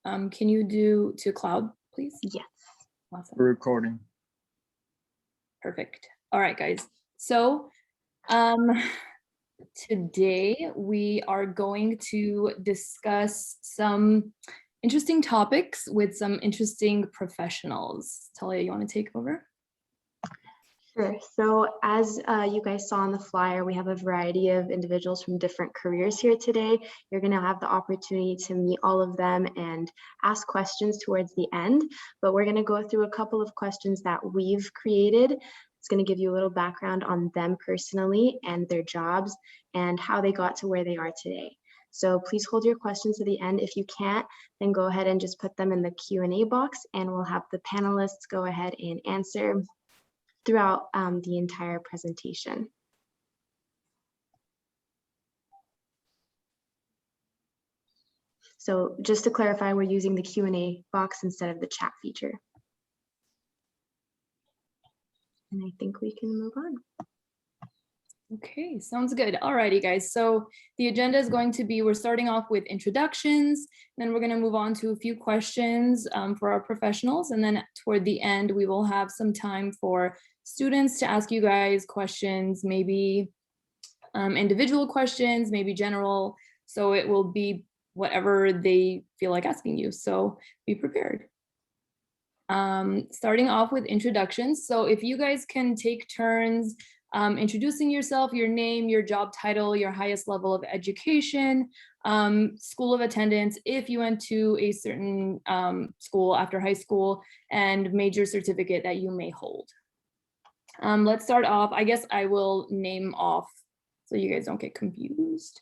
Can you do to cloud, please? Yes. Awesome. We're recording. Perfect. All right, guys. So today we are going to discuss some interesting topics with some interesting professionals. Talia, you want to take over? Sure. So as you guys saw on the flyer, we have a variety of individuals from different careers here today. You're going to have the opportunity to meet all of them and ask questions towards the end, but we're going to go through a couple of questions that we've created. It's going to give you a little background on them personally and their jobs and how they got to where they are today. So please hold your questions to the end. If you can't, then go ahead and just put them in the Q&A box, and we'll have the panelists go ahead and answer throughout the entire presentation. So just to clarify, we're using the Q&A box instead of the chat feature. And I think we can move on. Okay, sounds good. Alrighty, guys. So the agenda is going to be, we're starting off with introductions, then we're going to move on to a few questions for our professionals. And then toward the end, we will have some time for students to ask you guys questions, maybe individual questions, maybe general. So it will be whatever they feel like asking you. So be prepared. Starting off with introductions. So if you guys can take turns introducing yourself, your name, your job title, your highest level of education, school of attendance, if you went to a certain school after high school, and major certificate that you may hold. Let's start off. I guess I will name off so you guys don't get confused.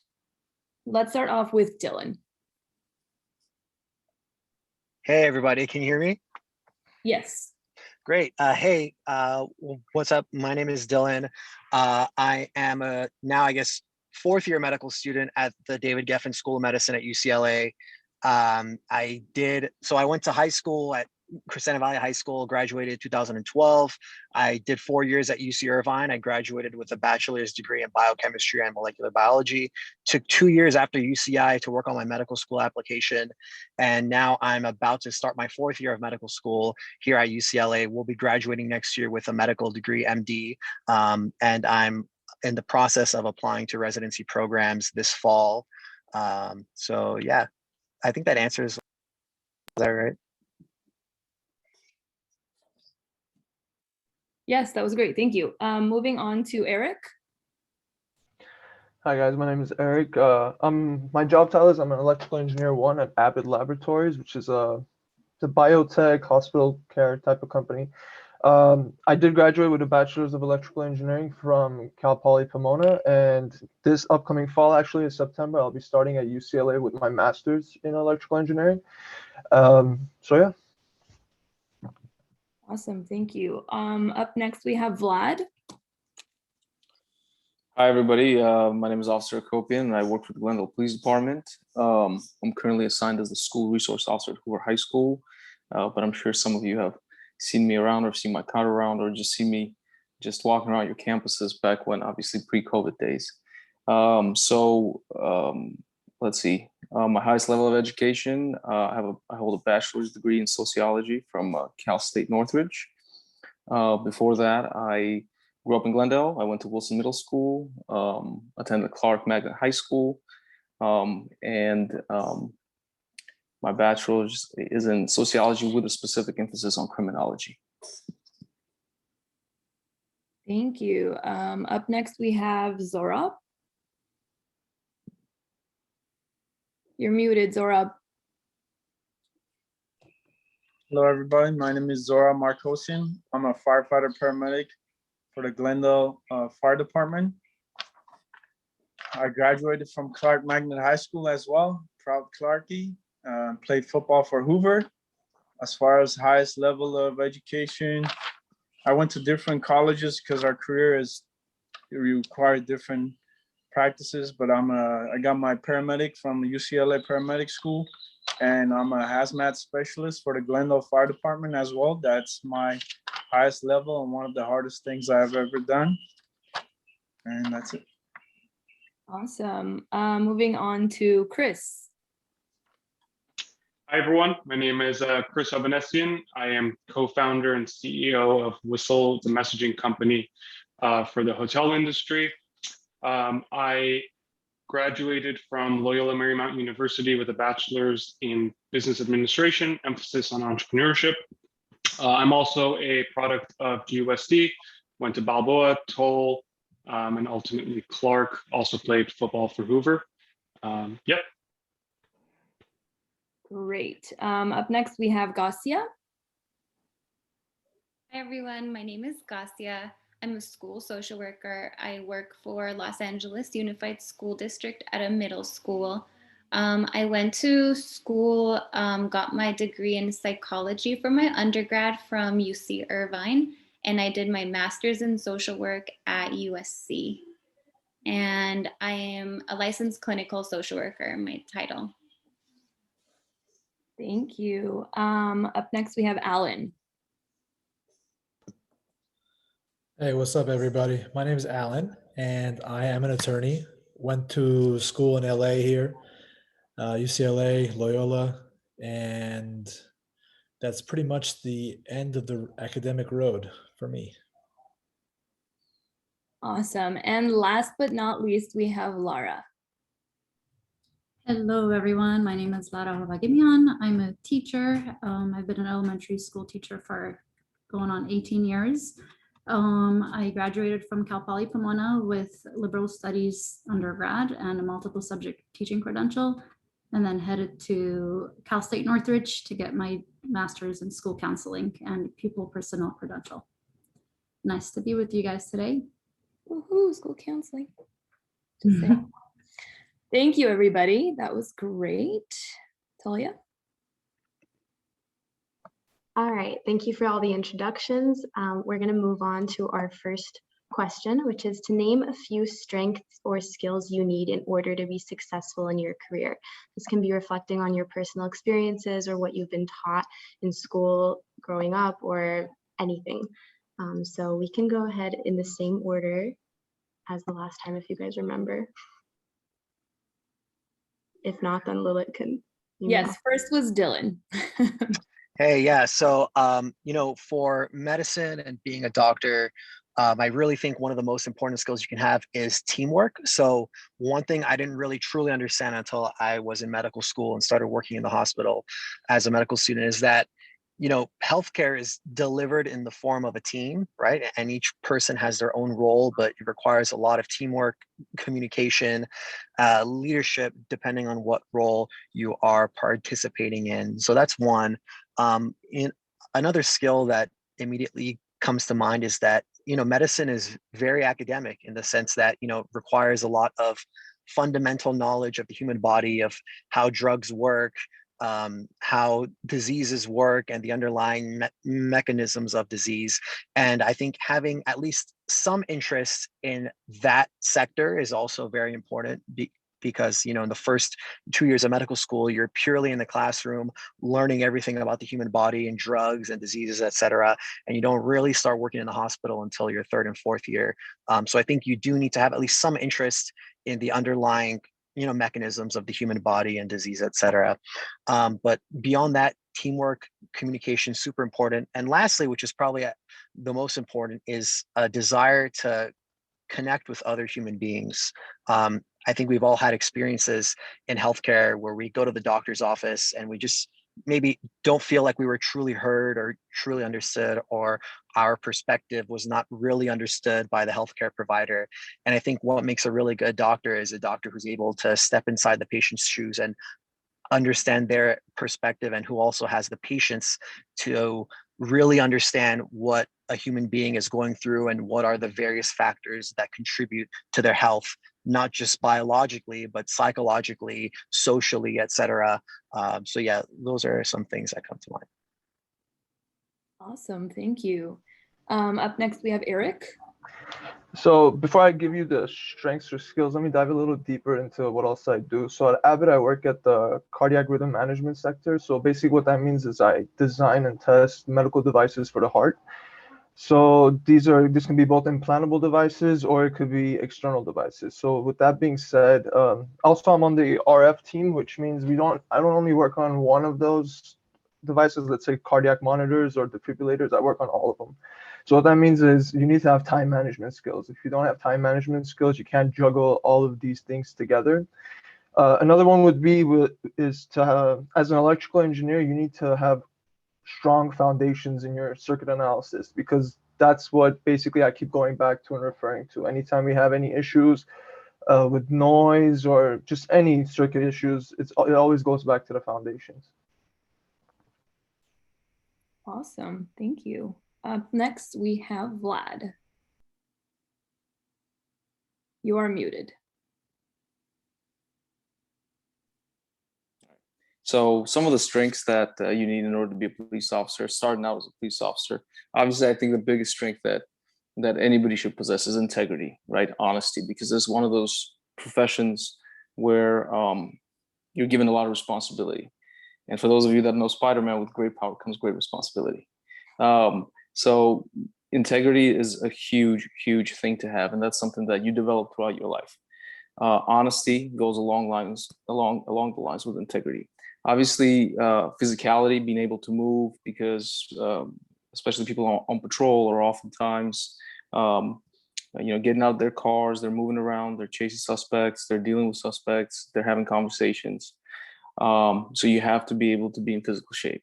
Let's start off with Dylan. Hey, everybody. Can you hear me? Yes. Great. Hey, what's up? My name is Dylan. I am now, I guess, fourth year medical student at the David Geffen School of Medicine at UCLA. I went to high school at Crescenta Valley High School, graduated 2012. I did 4 years at UC Irvine. I graduated with a bachelor's degree in biochemistry and molecular biology. Took 2 years after UCI to work on my medical school application. And now I'm about to start my 4th year of medical school here at UCLA. We'll be graduating next year with a medical degree, MD. And I'm in the process of applying to residency programs this fall. So yeah, I think that answers, is that right? Yes, that was great. Thank you. Moving on to Eric. Hi guys, my name is Eric. My job title is I'm an electrical engineer 1 at Abbott Laboratories, which is the biotech hospital care type of company. I did graduate with a bachelor's of electrical engineering from Cal Poly Pomona, and this upcoming fall, actually in September, I'll be starting at UCLA with my master's in electrical engineering. So yeah. Awesome, thank you. Up next we have Vlad. Hi everybody, my name is Officer Kopian and I work for the Glendale Police Department. I'm currently assigned as the school resource officer at Hoover High School, but I'm sure some of you have seen me around or seen my car around or just seen me just walking around your campuses back when, obviously pre-COVID days. Let's see, my highest level of education, I hold a bachelor's degree in sociology from Cal State Northridge. Before that, I grew up in Glendale. I went to Wilson Middle School, attended Clark Magnet High School, my bachelor's is in sociology with a specific emphasis on criminology. Thank you. Up next we have Zora. You're muted, Zora. Hello, everybody. My name is Zora Marcosian. I'm a firefighter paramedic for the Glendale Fire Department. I graduated from Clark Magnet High School as well, proud Clarkie. Played football for Hoover. As far as highest level of education, I went to different colleges because our career require different practices, but I got my paramedic from UCLA Paramedic School, and I'm a hazmat specialist for the Glendale Fire Department as well. That's my highest level and one of the hardest things I've ever done. And that's it. Awesome. Moving on to Chris. Hi, everyone. My name is Chris Avenessian. I am co-founder and CEO of Whistle, the messaging company for the hotel industry. I graduated from Loyola Marymount University with a bachelor's in business administration, emphasis on entrepreneurship. I'm also a product of GUSD, went to Balboa, Toll, and ultimately Clark, also played football for Hoover. Yep. Great. Up next, we have Gassia. Hi, everyone. My name is Gassia. I'm a school social worker. I work for Los Angeles Unified School District at a middle school. I went to school, got my degree in psychology for my undergrad from UC Irvine, and I did my master's in social work at USC. And I am a licensed clinical social worker, my title. Thank you. Up next, we have Alan. Hey, what's up, everybody? My name is Alan, and I am an attorney. Went to school in LA here, UCLA, Loyola, and that's pretty much the end of the academic road for me. Awesome. And last but not least, we have Lara. Hello, everyone. My name is Lara Avagibian. I'm a teacher. I've been an elementary school teacher for going on 18 years. I graduated from Cal Poly Pomona with liberal studies undergrad and a multiple subject teaching credential, and then headed to Cal State Northridge to get my master's in school counseling and pupil personnel credential. Nice to be with you guys today. Woohoo, school counseling. Thank you, everybody. That was great. Talia? All right, thank you for all the introductions. We're going to move on to our first question, which is to name a few strengths or skills you need in order to be successful in your career. This can be reflecting on your personal experiences or what you've been taught in school growing up or anything. So we can go ahead in the same order as the last time if you guys remember. If not, then Lilith can. Yes, first was Dylan. Hey, yeah. So, for medicine and being a doctor, I really think one of the most important skills you can have is teamwork. So one thing I didn't really truly understand until I was in medical school and started working in the hospital as a medical student is that, healthcare is delivered in the form of a team, right? And each person has their own role, but it requires a lot of teamwork, communication, leadership, depending on what role you are participating in. So that's one. In another skill that immediately comes to mind is that, medicine is very academic in the sense that, requires a lot of fundamental knowledge of the human body, of how drugs work, how diseases work and the underlying mechanisms of disease. And I think having at least some interest in that sector is also very important because, in the first 2 years of medical school, you're purely in the classroom, learning everything about the human body and drugs and diseases, et cetera. And you don't really start working in the hospital until your third and fourth year. So I think you do need to have at least some interest in the underlying mechanisms of the human body and disease, et cetera. But beyond that, teamwork, communication, super important. And lastly, which is probably the most important, is a desire to connect with other human beings. I think we've all had experiences in healthcare where we go to the doctor's office and we just maybe don't feel like we were truly heard or truly understood, or our perspective was not really understood by the healthcare provider. And I think what makes a really good doctor is a doctor who's able to step inside the patient's shoes and understand their perspective, and who also has the patience to really understand what a human being is going through and what are the various factors that contribute to their health, not just biologically, but psychologically, socially, et cetera. So yeah, those are some things that come to mind. Awesome, thank you. Up next, we have Eric. So before I give you the strengths or skills, let me dive a little deeper into what else I do. So at Abbott, I work at the cardiac rhythm management sector. So basically what that means is I design and test medical devices for the heart. So this can be both implantable devices or it could be external devices. So with that being said, also I'm on the RF team, which means I don't only work on one of those devices, let's say cardiac monitors or defibrillators. I work on all of them. So what that means is you need to have time management skills. If you don't have time management skills, you can't juggle all of these things together. Another one would be is to have, as an electrical engineer, you need to have strong foundations in your circuit analysis, because that's what basically I keep going back to and referring to. Anytime we have any issues with noise or just any circuit issues, it always goes back to the foundations. Awesome. Thank you. Up next, we have Vlad. You are muted. So some of the strengths that you need in order to be a police officer, starting out as a police officer, obviously I think the biggest strength that anybody should possess is integrity, right? Honesty, because it's one of those professions where you're given a lot of responsibility. And for those of you that know Spider-Man, with great power comes great responsibility. So integrity is a huge, huge thing to have, and that's something that you develop throughout your life. Honesty goes along the lines with integrity. Obviously, physicality, being able to move, because especially people on patrol are oftentimes, getting out of their cars, they're moving around, they're chasing suspects, they're dealing with suspects, they're having conversations. So you have to be able to be in physical shape.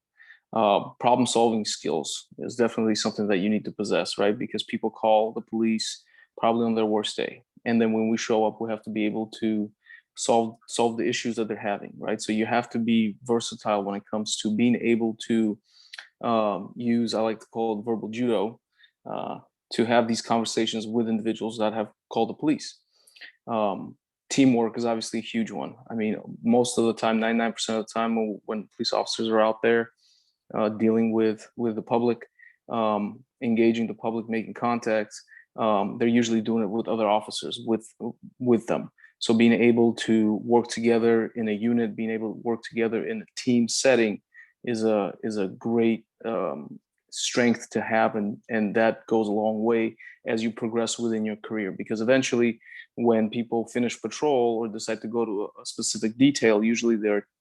Problem solving skills is definitely something that you need to possess, right? Because people call the police probably on their worst day. And then when we show up, we have to be able to solve the issues that they're having, right? So you have to be versatile when it comes to being able to use, I like to call it verbal judo, to have these conversations with individuals that have called the police. Teamwork is obviously a huge one. I mean, most of the time, 99% of the time when police officers are out there dealing with the public, engaging the public, making contacts, they're usually doing it with other officers with them. So being able to work together in a unit, being able to work together in a team setting is a great strength to have, and that goes a long way as you progress within your career, because eventually when people finish patrol or decide to go to a specific detail, usually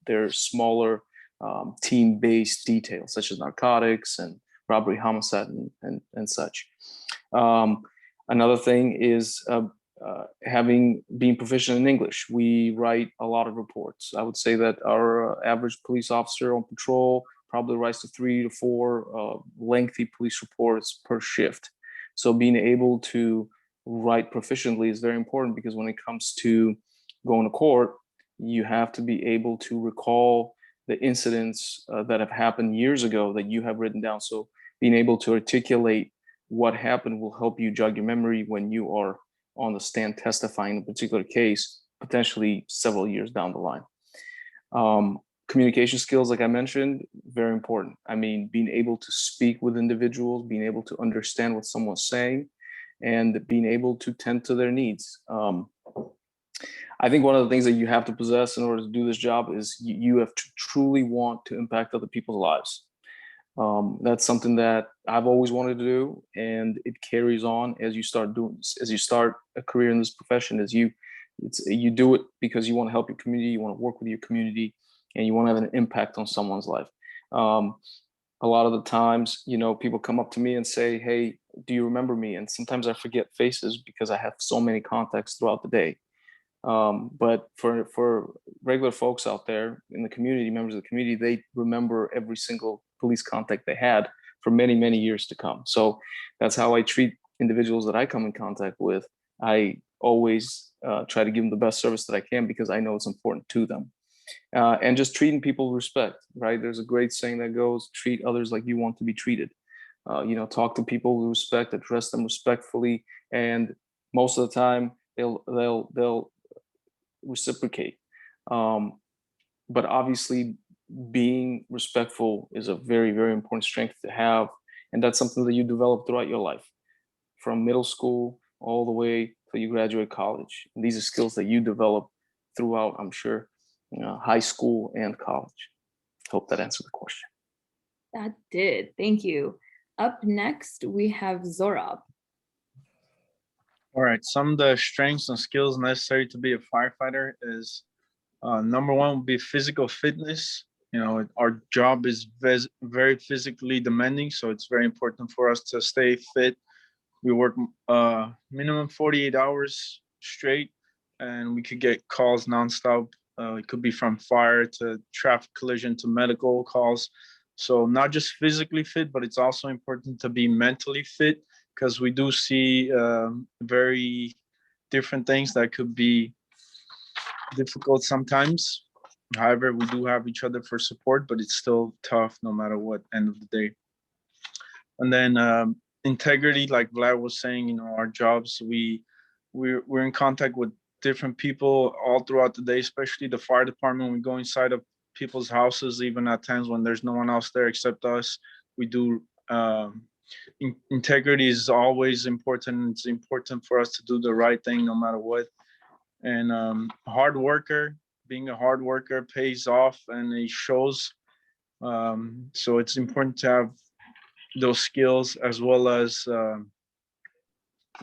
they're smaller team-based details such as narcotics and robbery, homicide, and such. Another thing is being proficient in English. We write a lot of reports. I would say that our average police officer on patrol probably writes to 3 to 4 lengthy police reports per shift. So being able to write proficiently is very important, because when it comes to going to court, you have to be able to recall the incidents that have happened years ago that you have written down. So being able to articulate what happened will help you jog your memory when you are on the stand testifying in a particular case, potentially several years down the line. Communication skills, like I mentioned, very important. I mean, being able to speak with individuals, being able to understand what someone's saying, and being able to tend to their needs. I think one of the things that you have to possess in order to do this job is you have to truly want to impact other people's lives. That's something that I've always wanted to do, and it carries on as you start a career in this profession. You do it because you want to help your community, you want to work with your community, and you want to have an impact on someone's life. A lot of the times, people come up to me and say, "Hey, do you remember me?" And sometimes I forget faces because I have so many contacts throughout the day. But for regular folks out there in the community, members of the community, they remember every single police contact they had for many, many years to come. So that's how I treat individuals that I come in contact with. I always try to give them the best service that I can, because I know it's important to them. And just treating people with respect, right? There's a great saying that goes, treat others like you want to be treated. Talk to people with respect, address them respectfully, and most of the time they'll reciprocate. But obviously, being respectful is a very, very important strength to have, and that's something that you develop throughout your life, from middle school all the way till you graduate college. And these are skills that you develop throughout, I'm sure, high school and college. Hope that answered the question. That did. Thank you. up next, we have Zora. All right, some of the strengths and skills necessary to be a firefighter is number one would be physical fitness. You know, our job is very physically demanding, so it's very important for us to stay fit. We work minimum 48 hours straight, and we could get calls nonstop. It could be from fire to traffic collision to medical calls. So not just physically fit, but it's also important to be mentally fit, because we do see very different things that could be difficult sometimes. However, we do have each other for support, but it's still tough no matter what, end of the day. And then integrity, like Vlad was saying, you know, our jobs, we're in contact with different people all throughout the day, especially the fire department. We go inside of people's houses, even at times when there's no one else there except us. We do integrity is always important. It's important for us to do the right thing no matter what. And hard worker, being a hard worker pays off and it shows. So it's important to have those skills as well as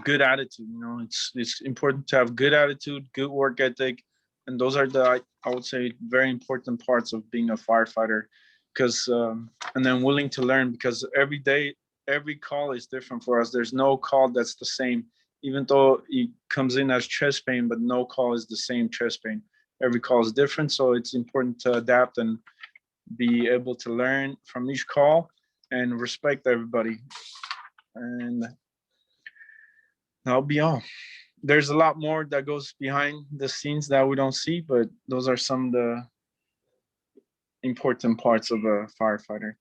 good attitude. You know, it's important to have good attitude, good work ethic, and those are the I would say very important parts of being a firefighter. Because and then willing to learn, because every day, every call is different for us. There's no call that's the same, even though it comes in as chest pain, but no call is the same chest pain. Every call is different, so it's important to adapt and be able to learn from each call and respect everybody. And that'll be all. There's a lot more that goes behind the scenes that we don't see, but those are some of the important parts of a firefighter.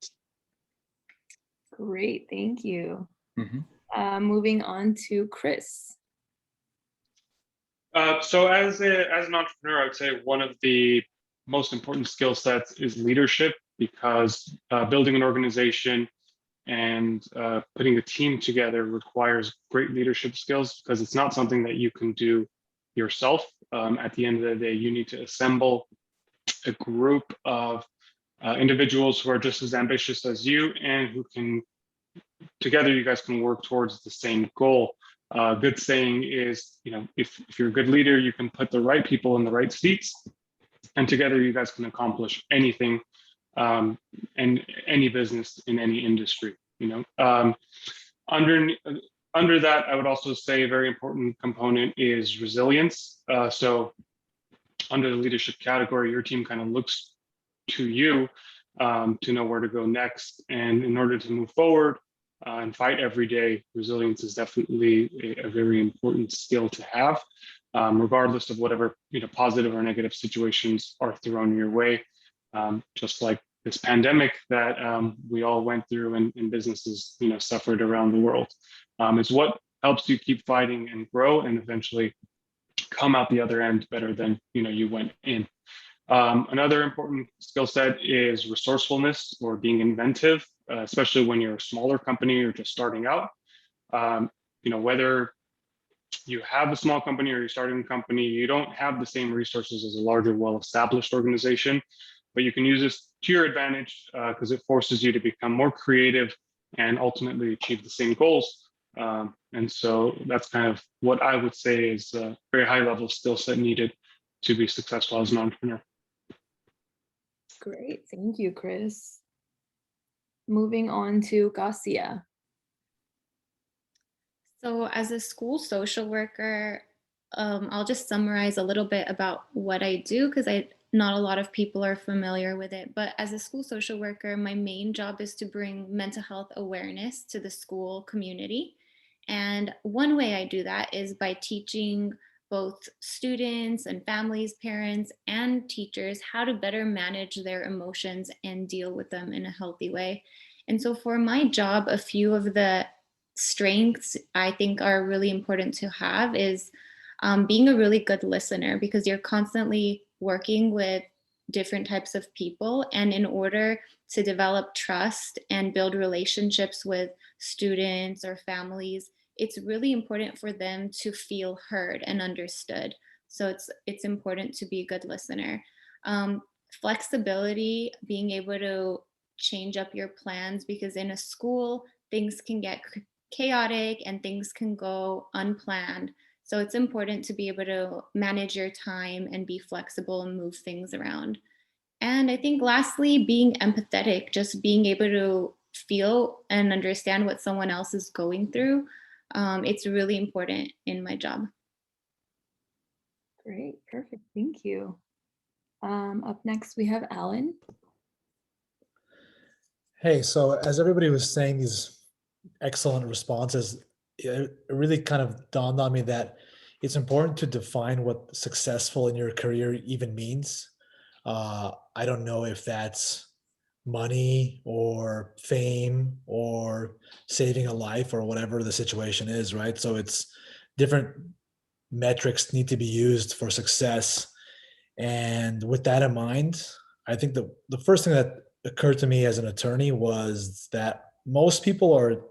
Great, thank you. Mhm. Moving on to Chris. So as an entrepreneur, I would say one of the most important skill sets is leadership, because building an organization and putting a team together requires great leadership skills, because it's not something that you can do yourself. At the end of the day, you need to assemble a group of individuals who are just as ambitious as you and who can, together you guys can work towards the same goal. Good saying is, you know, if you're a good leader, you can put the right people in the right seats, and together you guys can accomplish anything, and any business in any industry. You know, under that, I would also say a very important component is resilience. So under the leadership category, your team kind of looks to you to know where to go next, and in order to move forward and fight every day, resilience is definitely a very important skill to have, regardless of whatever, you know, positive or negative situations are thrown your way. Just like this pandemic that we all went through, and businesses, you know, suffered around the world. It's what helps you keep fighting and grow, and eventually come out the other end better than, you know, you went in. Another important skill set is resourcefulness, or being inventive, especially when you're a smaller company or just starting out. You know, whether you have a small company or you're starting a company, you don't have the same resources as a larger, well-established organization, but you can use this to your advantage, because it forces you to become more creative and ultimately achieve the same goals. And so that's kind of what I would say is a very high level skill set needed to be successful as an entrepreneur. Great, thank you, Chris. Moving on to Gassia. So as a school social worker, I'll just summarize a little bit about what I do, because not a lot of people are familiar with it. But as a school social worker, my main job is to bring mental health awareness to the school community. And one way I do that is by teaching both students and families, parents, and teachers how to better manage their emotions and deal with them in a healthy way. And so for my job, a few of the strengths I think are really important to have is being a really good listener, because you're constantly working with different types of people. And in order to develop trust and build relationships with students or families, it's really important for them to feel heard and understood. So it's important to be a good listener. Flexibility, being able to change up your plans, because in a school, things can get chaotic and things can go unplanned. So it's important to be able to manage your time and be flexible and move things around. And I think lastly, being empathetic, just being able to feel and understand what someone else is going through. It's really important in my job. Great, perfect, thank you. Up next, we have Alan. Hey, so as everybody was saying these excellent responses, it really kind of dawned on me that it's important to define what successful in your career even means. I don't know if that's money or fame or saving a life or whatever the situation is, right? So it's different metrics need to be used for success. And with that in mind, I think the first thing that occurred to me as an attorney was that most people are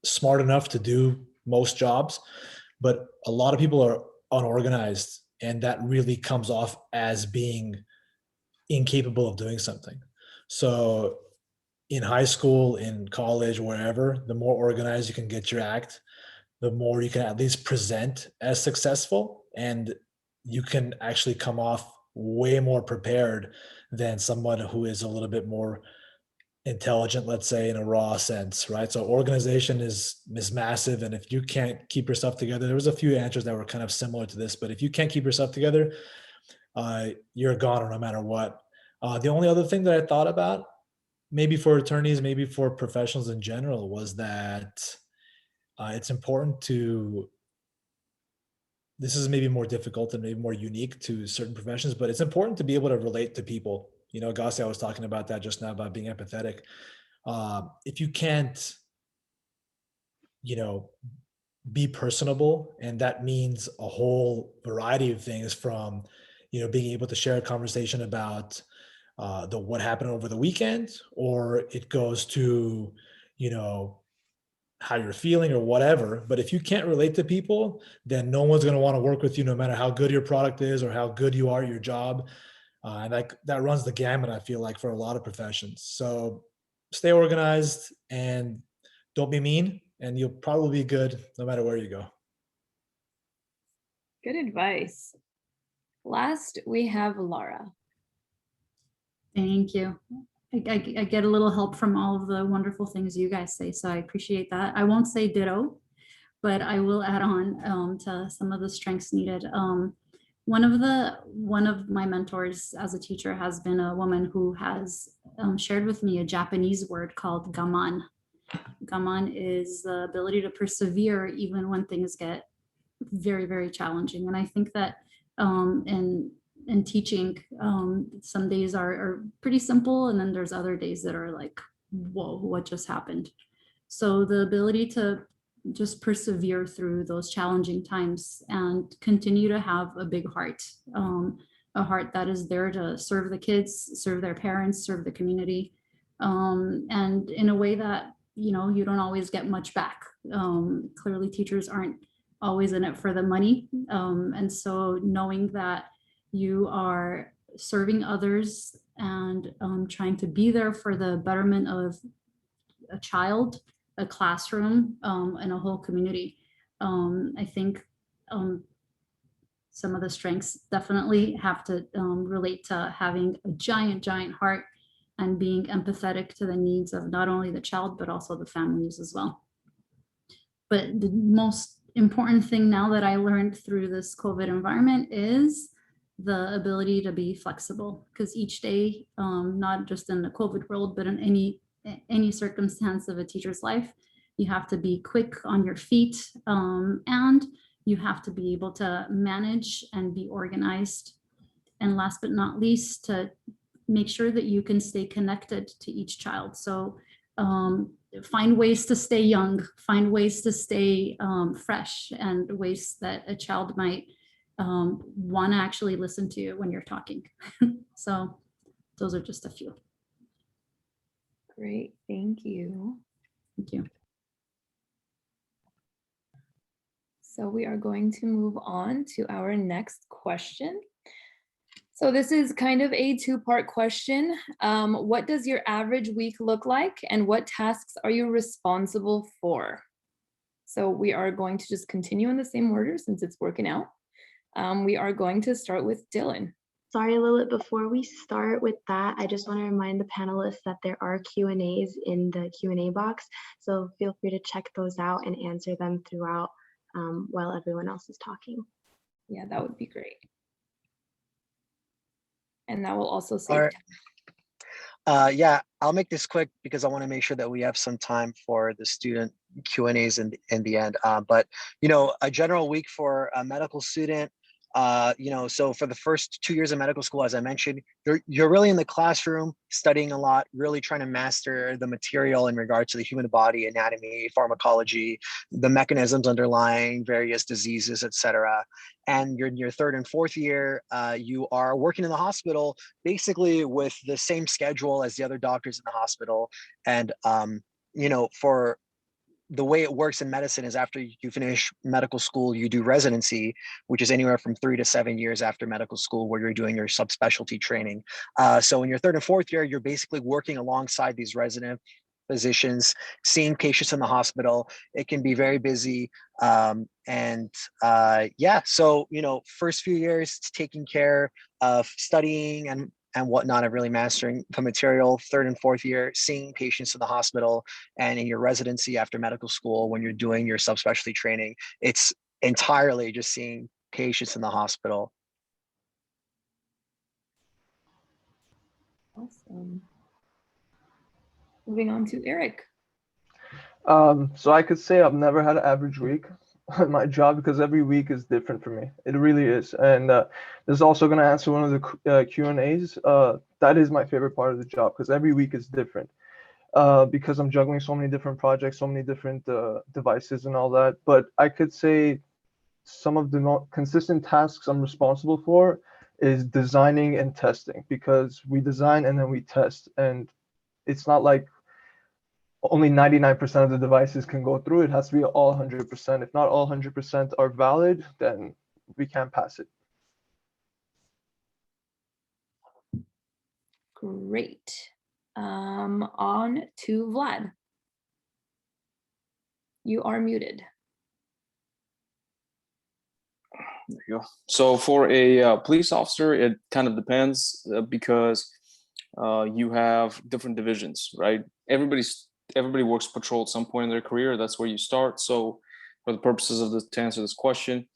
smart enough to do most jobs, but a lot of people are unorganized, and that really comes off as being incapable of doing something. So in high school, in college, wherever, the more organized you can get your act, the more you can at least present as successful, and you can actually come off way more prepared than someone who is a little bit more intelligent, let's say, in a raw sense, right? So organization is massive, and if you can't keep yourself together, there was a few answers that were kind of similar to this, but if you can't keep yourself together, you're a goner no matter what. The only other thing that I thought about, maybe for attorneys, maybe for professionals in general, was that it's important to, this is maybe more difficult and maybe more unique to certain professions, but it's important to be able to relate to people. You know, Gassia was talking about that just now, about being empathetic. If you can't, you know, be personable, and that means a whole variety of things, from, you know, being able to share a conversation about what happened over the weekend, or it goes to, you know, how you're feeling or whatever. But if you can't relate to people, then no one's going to want to work with you, no matter how good your product is or how good you are at your job. And that runs the gamut, I feel like, for a lot of professions. So stay organized and don't be mean, and you'll probably be good no matter where you go. Good advice. Last, we have Lara. Thank you. I get a little help from all of the wonderful things you guys say, so I appreciate that. I won't say ditto, but I will add on to some of the strengths needed. One of my mentors as a teacher has been a woman who has shared with me a Japanese word called gaman. Gaman is the ability to persevere even when things get very, very challenging. And I think that in teaching, some days are pretty simple, and then there's other days that are like, whoa, what just happened? So the ability to just persevere through those challenging times and continue to have a big heart, a heart that is there to serve the kids, serve their parents, serve the community, and in a way that, you know, you don't always get much back. Clearly, teachers aren't always in it for the money, and so knowing that you are serving others and trying to be there for the betterment of a child, a classroom, and a whole community. I think some of the strengths definitely have to relate to having a giant, giant heart and being empathetic to the needs of not only the child, but also the families as well. But the most important thing now that I learned through this COVID environment is the ability to be flexible, because each day, not just in the COVID world, but in any circumstance of a teacher's life, you have to be quick on your feet, and you have to be able to manage and be organized. And last but not least, to make sure that you can stay connected to each child. So find ways to stay young, find ways to stay fresh, and ways that a child might want to actually listen to you when you're talking. So those are just a few. Great, thank you. Thank you. So we are going to move on to our next question. So this is kind of a two-part question. What does your average week look like, and what tasks are you responsible for? So we are going to just continue in the same order since it's working out. We are going to start with Dylan. Sorry, Lilith, before we start with that, I just want to remind the panelists that there are Q&As in the Q&A box. So feel free to check those out and answer them throughout while everyone else is talking. Yeah, that would be great. And that will also save All right. time. Yeah, I'll make this quick because I want to make sure that we have some time for the student Q&As in the end. But, you know, a general week for a medical student, you know, so for the first 2 years of medical school, as I mentioned, you're really in the classroom studying a lot, really trying to master the material in regard to the human body, anatomy, pharmacology, the mechanisms underlying various diseases, et cetera. And you're in your third and fourth year, you are working in the hospital, basically with the same schedule as the other doctors in the hospital. And, you know, for the way it works in medicine is after you finish medical school, you do residency, which is anywhere from 3 to 7 years after medical school, where you're doing your subspecialty training. So in your third and fourth year, you're basically working alongside these resident physicians, seeing patients in the hospital. It can be very busy. Yeah, so, you know, first few years, taking care of studying and whatnot, of really mastering the material. Third and fourth year, seeing patients in the hospital, and in your residency after medical school, when you're doing your subspecialty training, it's entirely just seeing patients in the hospital. Awesome. Moving on to Eric. So I could say I've never had an average week on my job because every week is different for me. It really is. And this is also going to answer one of the Q&As. That is my favorite part of the job because every week is different. Because I'm juggling so many different projects, so many different devices and all that. But I could say some of the more consistent tasks I'm responsible for is designing and testing, because we design and then we test. And it's not like only 99% of the devices can go through. It has to be all 100%. If not all 100% are valid, then we can't pass it. Great. On to Vlad. You are muted. There you go. So for a police officer, it kind of depends because you have different divisions, right? Everybody works patrol at some point in their career. That's where you start. So for the purposes of this, to answer this question,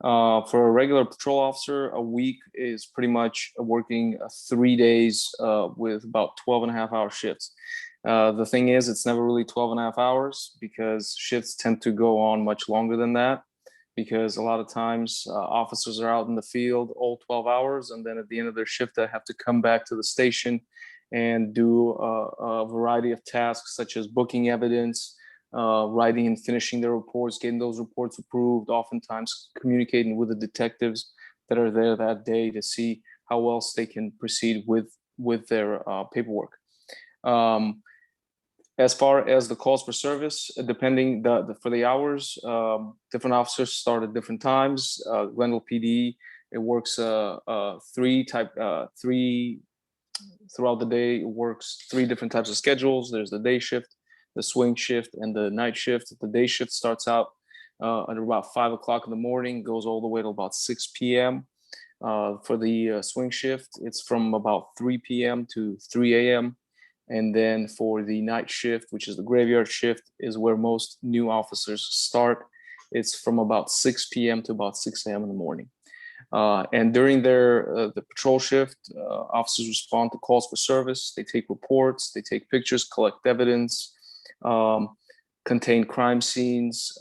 for a regular patrol officer, a week is pretty much working 3 days with about 12.5-hour shifts. The thing is, it's never really 12.5 hours because shifts tend to go on much longer than that, because a lot of times officers are out in the field all 12 hours, and then at the end of their shift, they have to come back to the station and do a variety of tasks such as booking evidence, writing and finishing their reports, getting those reports approved, oftentimes communicating with the detectives that are there that day to see how else they can proceed with their paperwork. As far as the calls for service, depending for the hours, different officers start at different times. Glendale PD, it works three throughout the day. It works 3 different types of schedules. There's the day shift, the swing shift, and the night shift. The day shift starts out at about 5 o'clock in the morning, goes all the way to about 6 p.m. For the swing shift, it's from about 3 p.m. to 3 a.m. And then for the night shift, which is the graveyard shift, is where most new officers start. It's from about 6 p.m. to about 6 a.m. in the morning. And during the patrol shift, officers respond to calls for service. They take reports, they take pictures, collect evidence, contain crime scenes,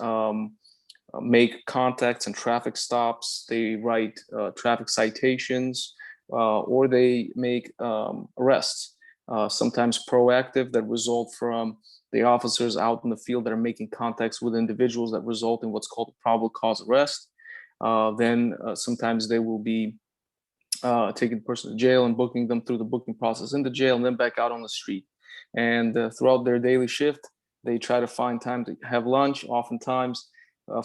make contacts and traffic stops. They write traffic citations, or they make arrests. Sometimes proactive, that result from the officers out in the field that are making contacts with individuals that result in what's called a probable cause arrest. Then sometimes they will be taking the person to jail and booking them through the booking process in the jail and then back out on the street. And throughout their daily shift, they try to find time to have lunch. Oftentimes,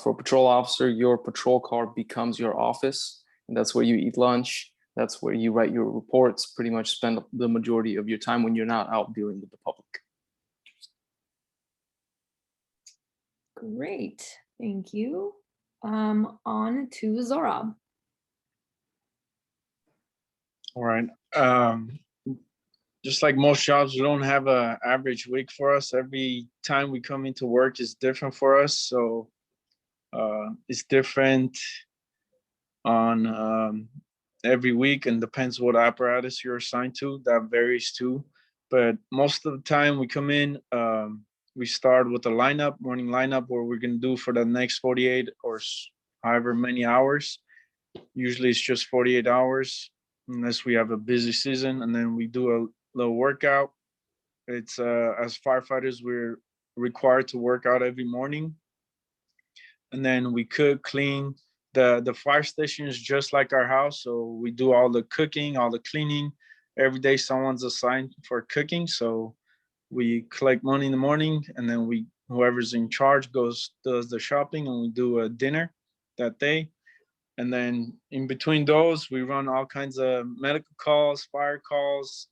for a patrol officer, your patrol car becomes your office, and that's where you eat lunch. That's where you write your reports, pretty much spend the majority of your time when you're not out dealing with the public. Great, thank you. On to Zora. All right. Just like most jobs, we don't have an average week for us. Every time we come into work is different for us. So it's different on every week, and depends what apparatus you're assigned to. That varies too. But most of the time we come in, we start with a lineup, morning lineup, where we're going to do for the next 48 or however many hours. Usually it's just 48 hours unless we have a busy season, and then we do a little workout. It's as firefighters, we're required to work out every morning, and then we cook, clean. The fire station is just like our house, so we do all the cooking, all the cleaning. Every day someone's assigned for cooking, so we collect money in the morning, and then whoever's in charge does the shopping, and we do a dinner that day. And then in between those, we run all kinds of medical calls, fire calls,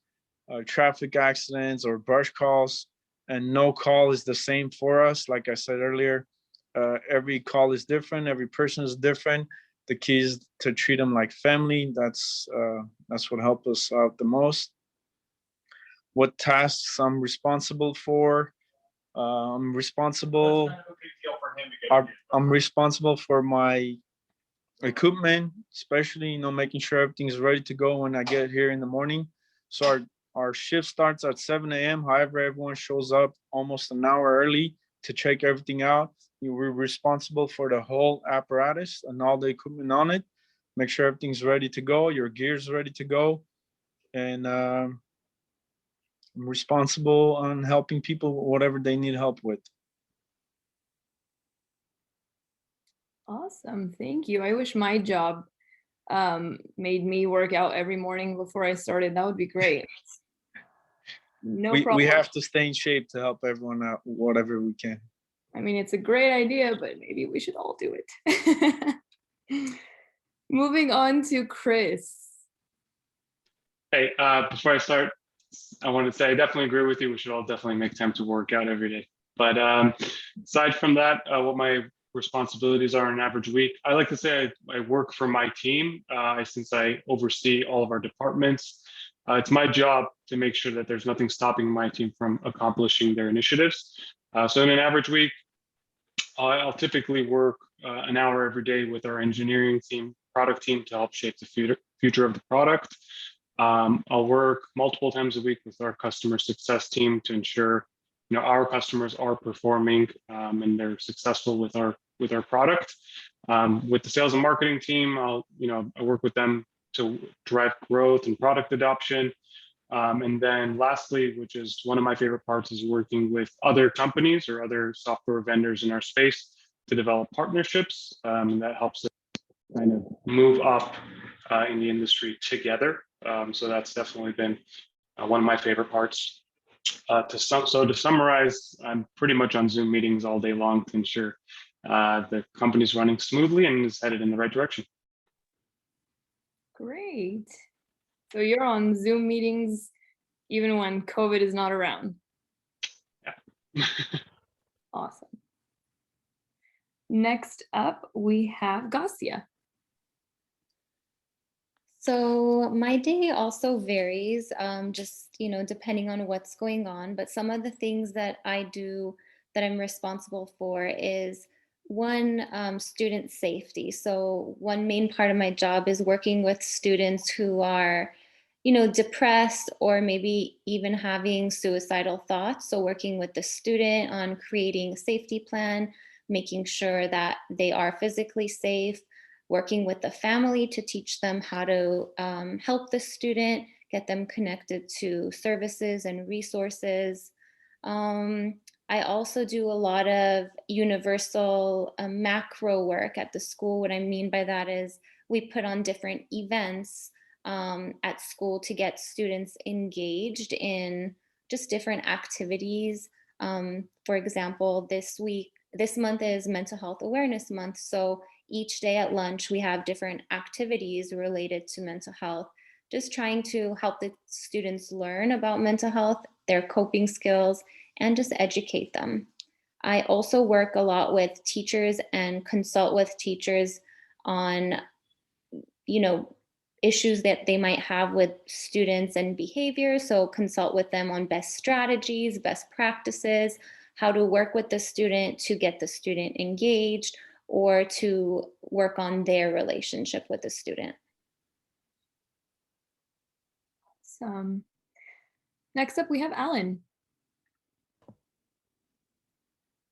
traffic accidents, or brush calls. And no call is the same for us. Like I said earlier, every call is different. Every person is different. The key is to treat them like family. That's what helped us out the most. What tasks I'm responsible for? I'm responsible for my equipment, especially making sure everything's ready to go when I get here in the morning. So our shift starts at 7 a.m. However, everyone shows up almost an hour early to check everything out. We're responsible for the whole apparatus and all the equipment on it. Make sure everything's ready to go, your gear's ready to go. And I'm responsible on helping people whatever they need help with. Awesome, thank you. I wish my job made me work out every morning before I started. That would be great. No problem. We have to stay in shape to help everyone out whatever we can. I mean, it's a great idea, but maybe we should all do it. Moving on to Chris. Hey, before I start, I want to say I definitely agree with you. We should all definitely make time to work out every day. But aside from that, what my responsibilities are in an average week, I like to say I work for my team since I oversee all of our departments. It's my job to make sure that there's nothing stopping my team from accomplishing their initiatives. So in an average week, I'll typically work an hour every day with our engineering team, product team, to help shape the future of the product. I'll work multiple times a week with our customer success team to ensure our customers are performing and they're successful with our product. With the sales and marketing team, I work with them to drive growth and product adoption. And then lastly, which is one of my favorite parts, is working with other companies or other software vendors in our space to develop partnerships. And that helps us kind of move up in the industry together. So that's definitely been one of my favorite parts. To summarize, I'm pretty much on Zoom meetings all day long to ensure the company's running smoothly and is headed in the right direction. Great. So you're on Zoom meetings even when COVID is not around. Yeah. Awesome. Next up, we have Gassia. So my day also varies, just, depending on what's going on. But some of the things that I do that I'm responsible for is one, student safety. So one main part of my job is working with students who are, depressed or maybe even having suicidal thoughts. So working with the student on creating a safety plan, making sure that they are physically safe, working with the family to teach them how to help the student, get them connected to services and resources. I also do a lot of universal macro work at the school. What I mean by that is we put on different events at school to get students engaged in just different activities. For example, this month is Mental Health Awareness Month. So each day at lunch, we have different activities related to mental health, just trying to help the students learn about mental health, their coping skills, and just educate them. I also work a lot with teachers and consult with teachers on, issues that they might have with students and behavior. So consult with them on best strategies, best practices, how to work with the student to get the student engaged or to work on their relationship with the student. Next up, we have Alan.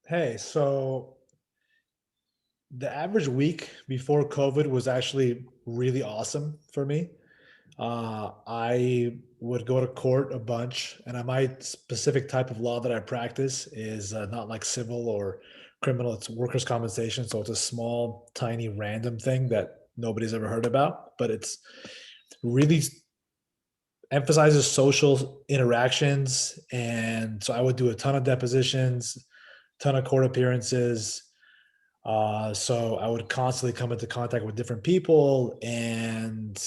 Hey, so the average week before COVID was actually really awesome for me. I would go to court a bunch, and my specific type of law that I practice is not like civil or criminal, it's workers' compensation. So it's a small, tiny, random thing that nobody's ever heard about, but it's really emphasizes social interactions. And so I would do a ton of depositions, ton of court appearances. So I would constantly come into contact with different people and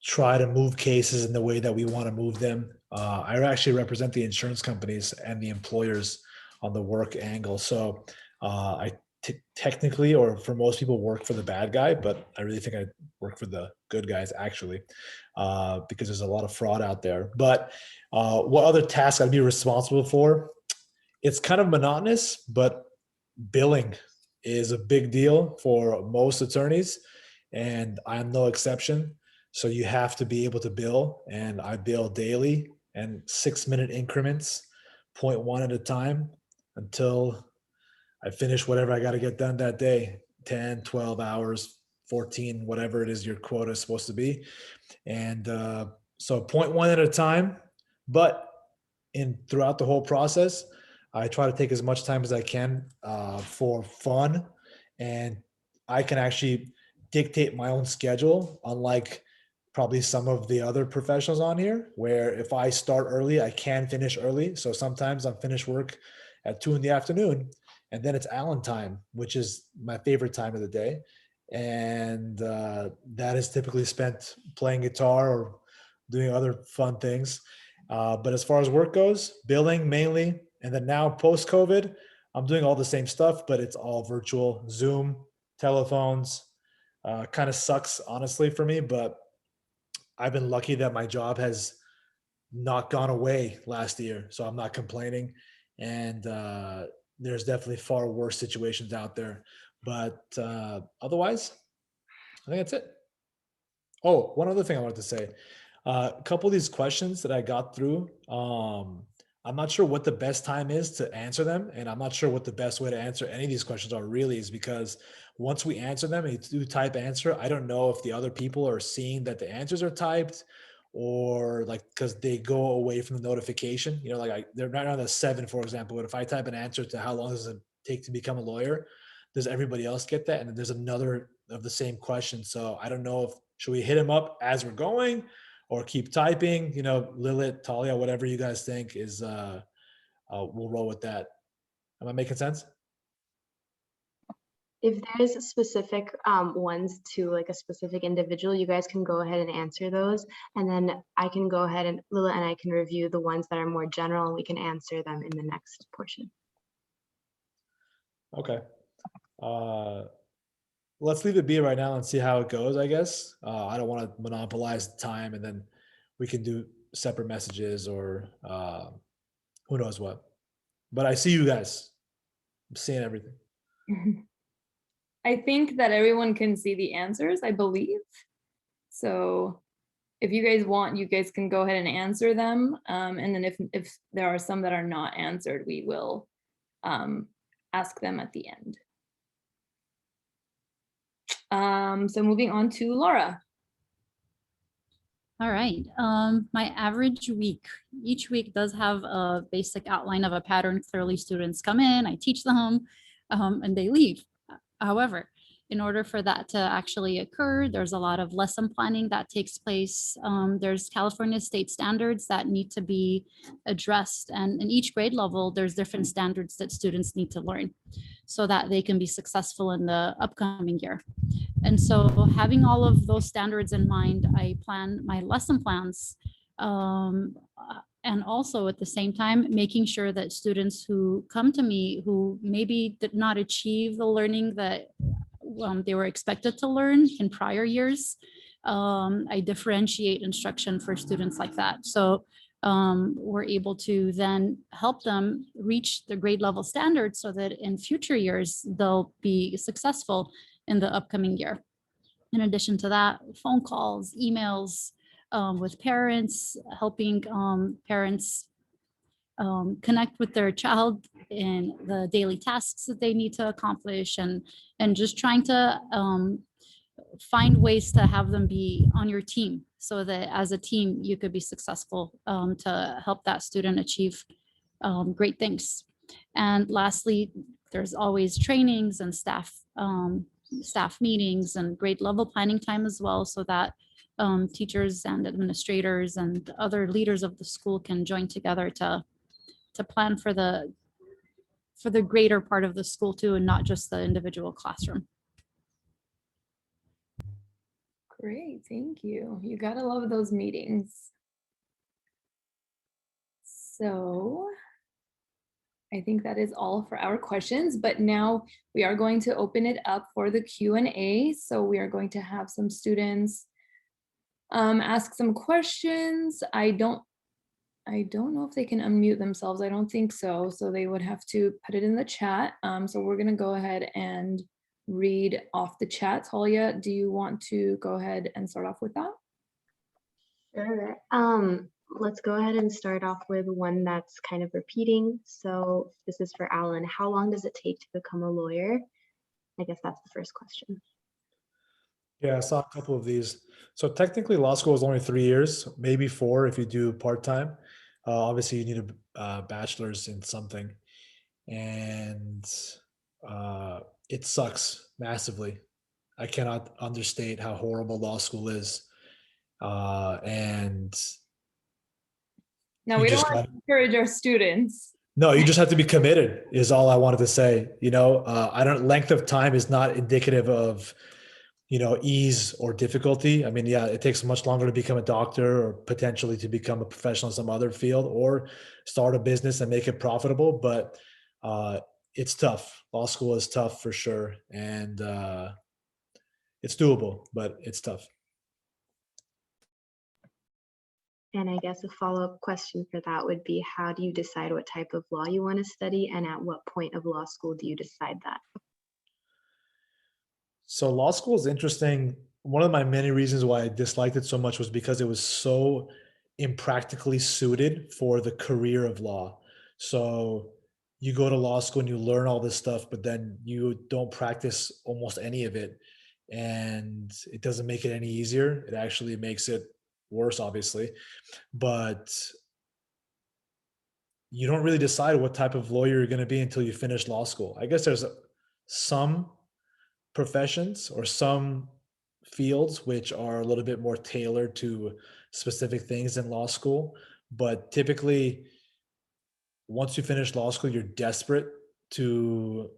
try to move cases in the way that we want to move them. I actually represent the insurance companies and the employers on the work angle. So I technically, or for most people, work for the bad guy, but I really think I work for the good guys actually, because there's a lot of fraud out there. But what other tasks I'd be responsible for? It's kind of monotonous, but billing is a big deal for most attorneys, and I'm no exception. So you have to be able to bill, and I bill daily and 6-minute increments, 0.1 at a time, until I finish whatever I got to get done that day, 10, 12 hours, 14, whatever it is your quota is supposed to be. And so 0.1 at a time, but throughout the whole process, I try to take as much time as I can for fun, and I can actually dictate my own schedule, unlike probably some of the other professionals on here, where if I start early, I can finish early. So sometimes I'm finished work at 2 p.m, and then it's Allen time, which is my favorite time of the day. And that is typically spent playing guitar or doing other fun things. But as far as work goes, billing mainly. And then now post-COVID, I'm doing all the same stuff, but it's all virtual, Zoom, telephones. Kind of sucks, honestly, for me, but I've been lucky that my job has not gone away last year. So I'm not complaining. And there's definitely far worse situations out there. But otherwise, I think that's it. Oh, one other thing I wanted to say. A couple of these questions that I got through, I'm not sure what the best time is to answer them. And I'm not sure what the best way to answer any of these questions are really, is because once we answer them and you do type answer, I don't know if the other people are seeing that the answers are typed, or like, because they go away from the notification, like they're not on the 7, for example, but if I type an answer to how long does it take to become a lawyer, does everybody else get that? And then there's another of the same question. So I don't know if, should we hit them up as we're going, or keep typing? Lilith, Talia, whatever you guys think is, we'll roll with that. Am I making sense? If there's specific ones to like a specific individual, you guys can go ahead and answer those. And then I can go ahead and Lila and I can review the ones that are more general, and we can answer them in the next portion. Okay. Let's leave it be right now and see how it goes, I guess. I don't want to monopolize the time, and then we can do separate messages or who knows what. But I see you guys. I'm seeing everything. I think that everyone can see the answers, I believe. So if you guys want, you guys can go ahead and answer them. And then if there are some that are not answered, we will ask them at the end. So moving on to Laura. All right. My average week, each week does have a basic outline of a pattern. Clearly, students come in, I teach them, and they leave. However, in order for that to actually occur, there's a lot of lesson planning that takes place. There's California state standards that need to be addressed. And in each grade level, there's different standards that students need to learn so that they can be successful in the upcoming year. And so having all of those standards in mind, I plan my lesson plans. And also at the same time, making sure that students who come to me who maybe did not achieve the learning that they were expected to learn in prior years, I differentiate instruction for students like that. So we're able to then help them reach the grade level standards so that in future years, they'll be successful in the upcoming year. In addition to that, phone calls, emails with parents, helping parents connect with their child in the daily tasks that they need to accomplish, and just trying to find ways to have them be on your team so that as a team you could be successful to help that student achieve great things. And lastly, there's always trainings and staff meetings and grade level planning time as well, so that teachers and administrators and other leaders of the school can join together to plan for the greater part of the school too, and not just the individual classroom. Great, thank you. You gotta love those meetings. So I think that is all for our questions, but now we are going to open it up for the Q&A. So we are going to have some students ask some questions. I don't know if they can unmute themselves. I don't think so. So they would have to put it in the chat. So we're gonna go ahead and read off the chat. Talia, do you want to go ahead and start off with that? Sure. Let's go ahead and start off with one that's kind of repeating. So this is for Alan. How long does it take to become a lawyer? I guess that's the first question. Yeah, I saw a couple of these. So technically law school is only 3 years, maybe 4 if you do part-time. Obviously you need a bachelor's in something, and it sucks massively. I cannot understate how horrible law school is. And Now you we don't just want to encourage our students. no, you just have to be committed is all I wanted to say. I don't, length of time is not indicative of, ease or difficulty. I mean, yeah, it takes much longer to become a doctor or potentially to become a professional in some other field or start a business and make it profitable. But it's tough. Law school is tough for sure. And it's doable, but it's tough. And I guess a follow-up question for that would be, how do you decide what type of law you want to study, and at what point of law school do you decide that? So law school is interesting. One of my many reasons why I disliked it so much was because it was so impractically suited for the career of law. So you go to law school and you learn all this stuff, but then you don't practice almost any of it. And it doesn't make it any easier. It actually makes it worse, obviously. But you don't really decide what type of lawyer you're going to be until you finish law school. I guess there's some professions or some fields which are a little bit more tailored to specific things in law school. But typically, once you finish law school, you're desperate to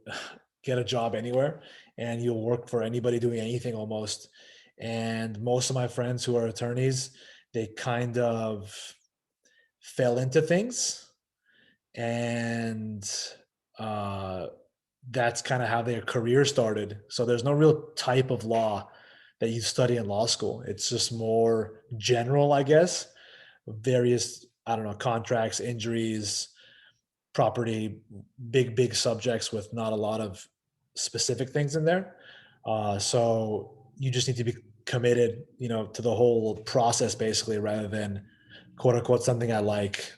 get a job anywhere, and you'll work for anybody doing anything almost. And most of my friends who are attorneys, they kind of fell into things, and that's kind of how their career started. So there's no real type of law that you study in law school. It's just more general, I guess. Various, I don't know, contracts, injuries, property, big subjects with not a lot of specific things in there. So you just need to be committed, to the whole process basically, rather than quote unquote something I like,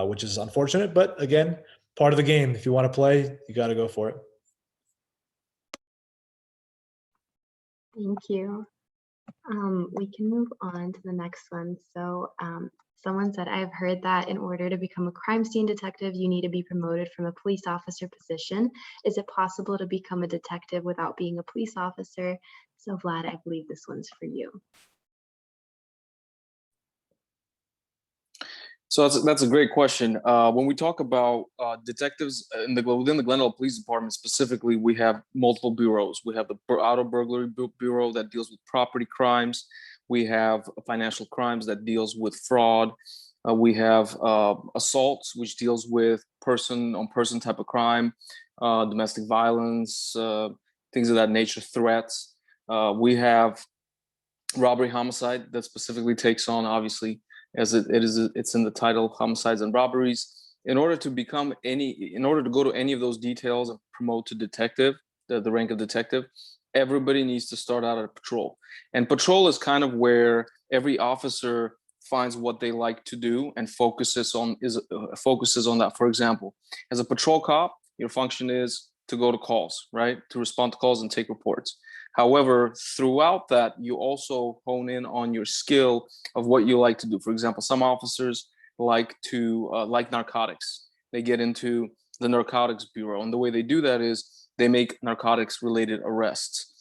which is unfortunate. But again, part of the game. If you want to play, you got to go for it. Thank you. We can move on to the next one. So Someone said, I've heard that in order to become a crime scene detective, you need to be promoted from a police officer position. Is it possible to become a detective without being a police officer? So Vlad, I believe this one's for you. So that's a great question. When we talk about detectives within the Glendale Police Department specifically, we have multiple bureaus. We have the Auto Burglary Bureau that deals with property crimes. We have financial crimes that deals with fraud. We have assaults, which deals with person-on-person type of crime, domestic violence, things of that nature, threats. We have robbery homicide that specifically takes on, obviously, as it's in the title, homicides and robberies. In order to go to any of those details and promote to detective, the rank of detective, everybody needs to start out at patrol. And patrol is kind of where every officer finds what they like to do and focuses on that. For example, as a patrol cop, your function is to go to calls, right? To respond to calls and take reports. However, throughout that, you also hone in on your skill of what you like to do. For example, some officers like narcotics. They get into the narcotics bureau. And the way they do that is they make narcotics related arrests.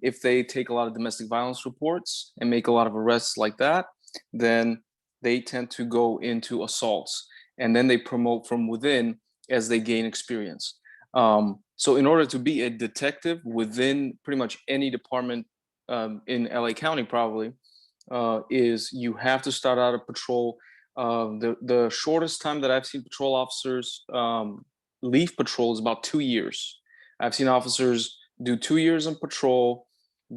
If they take a lot of domestic violence reports and make a lot of arrests like that, then they tend to go into assaults. And then they promote from within as they gain experience. So in order to be a detective within pretty much any department in LA County, probably, is you have to start out at patrol. The shortest time that I've seen patrol officers leave patrol is about 2 years. I've seen officers do 2 years in patrol,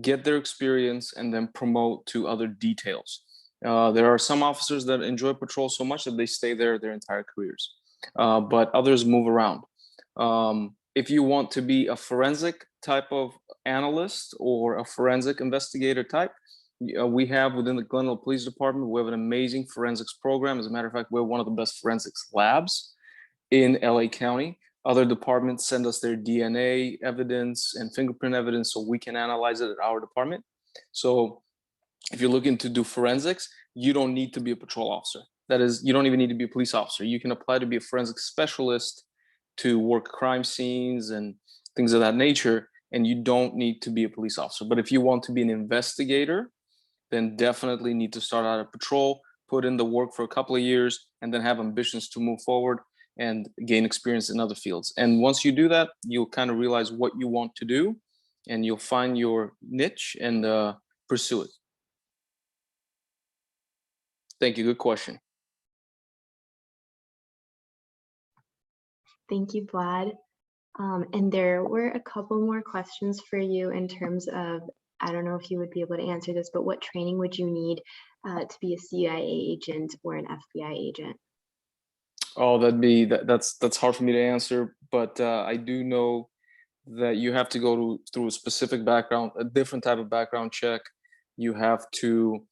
get their experience, and then promote to other details. There are some officers that enjoy patrol so much that they stay there their entire careers, but others move around. If you want to be a forensic type of analyst or a forensic investigator type, we have within the Glendale Police Department, we have an amazing forensics program. As a matter of fact, we're one of the best forensics labs in LA County. Other departments send us their DNA evidence and fingerprint evidence so we can analyze it at our department. So if you're looking to do forensics, you don't need to be a patrol officer. That is, you don't even need to be a police officer. You can apply to be a forensic specialist to work crime scenes and things of that nature, and you don't need to be a police officer. But if you want to be an investigator, then definitely need to start out at patrol, put in the work for a couple of years, and then have ambitions to move forward and gain experience in other fields. And once you do that, you'll kind of realize what you want to do, and you'll find your niche and pursue it. Thank you. Good question. Thank you, Vlad. And there were a couple more questions for you in terms of, I don't know if you would be able to answer this, but what training would you need to be a CIA agent or an FBI agent? Oh, that's hard for me to answer, but I do know that you have to go through a specific background, a different type of background check. You have to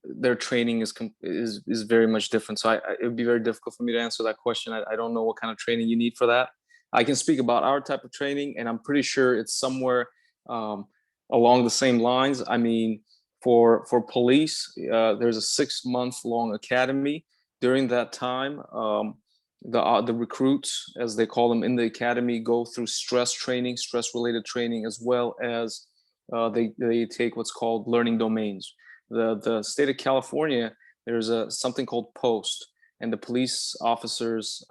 their training is very much different. So it would be very difficult for me to answer that question. I don't know what kind of training you need for that. I can speak about our type of training, and I'm pretty sure it's somewhere along the same lines. I mean, for police, there's a 6-month-long academy. During that time, the recruits, as they call them in the academy, go through stress-related training, as well as they take what's called learning domains. The state of California, there's something called POST, and the police officers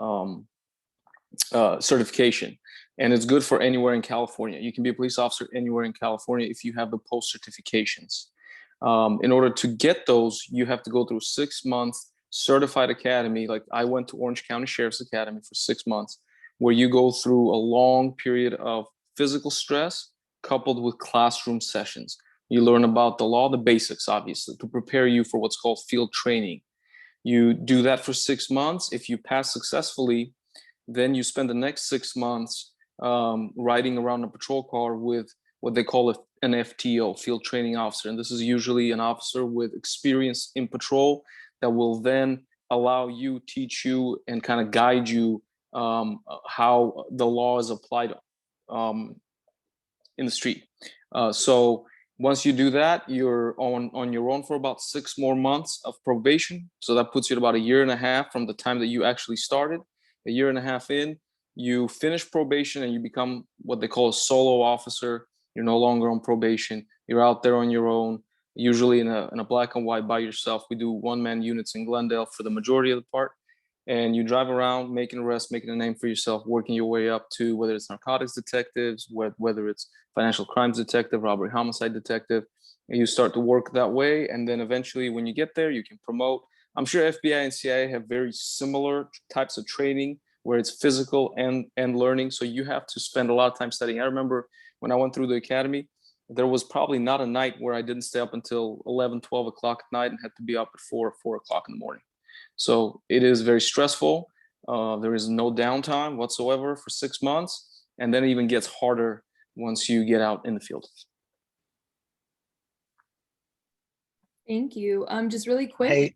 certification, and it's good for anywhere in California. You can be a police officer anywhere in California if you have the POST certifications. In order to get those, you have to go through a 6-month certified academy. Like I went to Orange County Sheriff's Academy for 6 months, where you go through a long period of physical stress coupled with classroom sessions. You learn about the law, the basics, obviously, to prepare you for what's called field training. You do that for 6 months. If you pass successfully, then you spend the next 6 months riding around a patrol car with what they call an FTO, field training officer. And this is usually an officer with experience in patrol that will then teach you and kind of guide you how the law is applied in the street. So Once you do that, you're on your own for about 6 more months of probation. So that puts you at about a year and a half from the time that you actually started. A year and a half in, you finish probation and you become what they call a solo officer. You're no longer on probation. You're out there on your own, usually in a black and white by yourself. We do one-man units in Glendale for the majority of the part. And you drive around making arrests, making a name for yourself, working your way up to whether it's narcotics detectives, whether it's financial crimes detective, robbery homicide detective, and you start to work that way. And then eventually when you get there, you can promote. I'm sure FBI and CIA have very similar types of training where it's physical and learning. So you have to spend a lot of time studying. I remember when I went through the academy, there was probably not a night where I didn't stay up until 11, 12 o'clock at night and had to be up at 4 o'clock in the morning. So it is very stressful. There is no downtime whatsoever for 6 months. And then it even gets harder once you get out in the field. Thank you. Just really quick, Hey,